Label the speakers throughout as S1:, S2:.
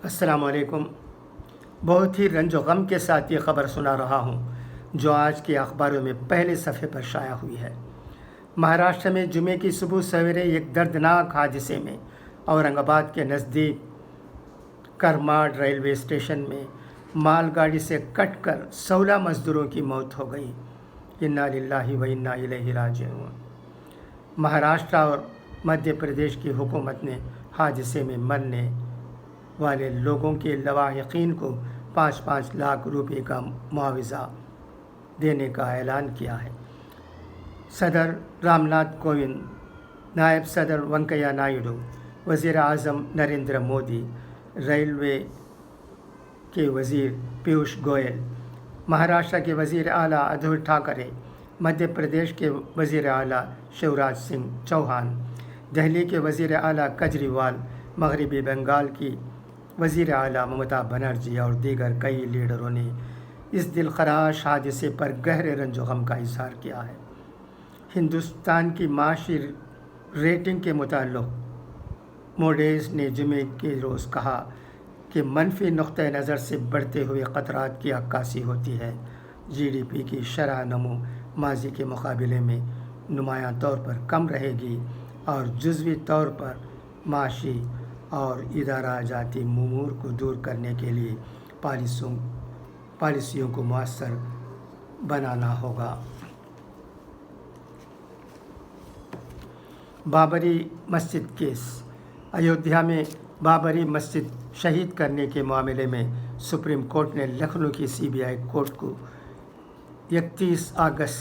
S1: السلام علیکم۔ بہت ہی رنج و غم کے ساتھ یہ خبر سنا رہا ہوں جو آج کے اخباروں میں پہلے صفحے پر شائع ہوئی ہے۔ مہاراشٹر میں جمعے کی صبح سویرے ایک دردناک حادثے میں اورنگ آباد کے نزدیک کرماڈ ریلوے اسٹیشن میں مال گاڑی سے کٹ کر 16 مزدوروں کی موت ہو گئی۔ انا للہ و انا الیہ راجعون۔ مہاراشٹر اور مدھیہ پردیش کی حکومت نے حادثے میں مرنے والے لوگوں کے لواحقین کو 5-5 لاکھ روپے کا معاوضہ دینے کا اعلان کیا ہے۔ صدر رام ناتھ کووند، نائب صدر وینکیا نائیڈو، وزیر اعظم نریندر مودی، ریلوے کے وزیر پیوش گوئل، مہاراشٹر کے وزیر اعلیٰ ادھو ٹھاکرے، مدھیہ پردیش کے وزیر اعلیٰ شیوراج سنگھ چوہان، دہلی کے وزیر اعلیٰ کیجریوال، مغربی بنگال کی وزیر اعلیٰ ممتا بنرجی اور دیگر کئی لیڈروں نے اس دلخراش حادثے پر گہرے رنج و غم کا اظہار کیا ہے۔ ہندوستان کی معاشی ریٹنگ کے متعلق موڈیز نے جمعے کے روز کہا کہ منفی نقطۂ نظر سے بڑھتے ہوئے خطرات کی عکاسی ہوتی ہے۔ جی ڈی پی کی شرح نمو ماضی کے مقابلے میں نمایاں طور پر کم رہے گی اور جزوی طور پر معاشی اور ادارہ جاتی امور کو دور کرنے کے لیے پالیسیوں کو مؤثر بنانا ہوگا۔ بابری مسجد کیس۔ ایودھیا میں بابری مسجد شہید کرنے کے معاملے میں سپریم کورٹ نے لکھنؤ کی سی بی آئی کورٹ کو 31 اگست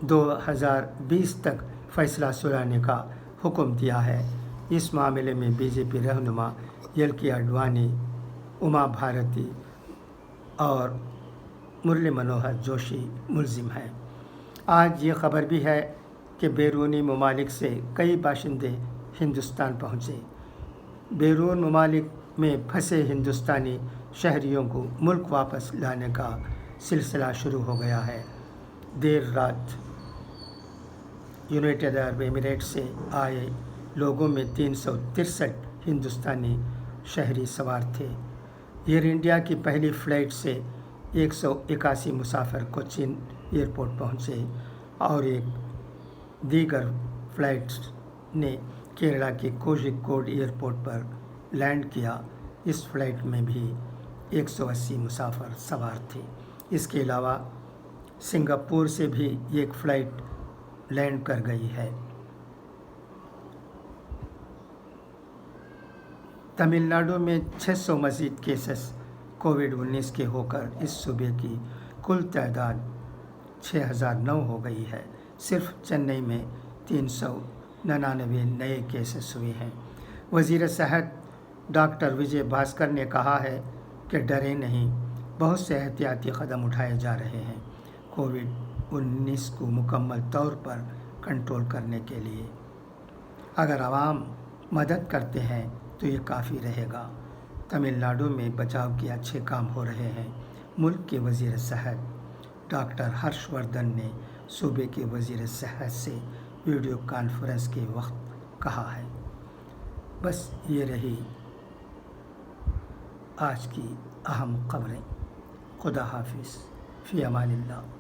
S1: 2020 تک فیصلہ سنانے کا حکم دیا ہے۔ اس معاملے میں بی جے پی رہنما ایل کے اڈوانی، اما بھارتی اور مرلی منوہر جوشی ملزم ہیں۔ آج یہ خبر بھی ہے کہ بیرونی ممالک سے کئی باشندے ہندوستان پہنچے۔ بیرون ممالک میں پھنسے ہندوستانی شہریوں کو ملک واپس لانے کا سلسلہ شروع ہو گیا ہے۔ دیر رات یونائیٹڈ عرب امارات سے آئے لوگوں میں 363 ہندوستانی شہری سوار تھے۔ ایئر انڈیا کی پہلی فلائٹ سے 181 مسافر کوچین ایئرپورٹ پہنچے اور ایک دیگر فلائٹ نے کیرلا کے کوژھکوڈ ایئرپورٹ پر لینڈ کیا۔ اس فلائٹ میں بھی 180 مسافر سوار تھے۔ اس کے علاوہ سنگاپور سے بھی ایک فلائٹ لینڈ کر گئی ہے۔ تمل ناڈو میں 600 مزید کیسز کووڈ-19 کے ہو کر اس صوبے کی کل تعداد 6009 ہو گئی ہے۔ صرف چنئی میں 399 نئے کیسز ہوئے ہیں۔ وزیر صحت ڈاکٹر وجے بھاسکر نے کہا ہے کہ ڈریں نہیں، بہت سے احتیاطی قدم اٹھائے جا رہے ہیں کووڈ-19 کو مکمل طور پر کنٹرول کرنے کے لیے۔ اگر عوام مدد کرتے ہیں تو یہ کافی رہے گا۔ تمل ناڈو میں بچاؤ کے اچھے کام ہو رہے ہیں۔ ملک کے وزیر صحت ڈاکٹر ہرش وردھن نے صوبے کے وزیر صحت سے ویڈیو کانفرنس کے وقت کہا ہے۔ بس یہ رہی آج کی اہم خبریں۔ خدا حافظ، فی امان اللہ۔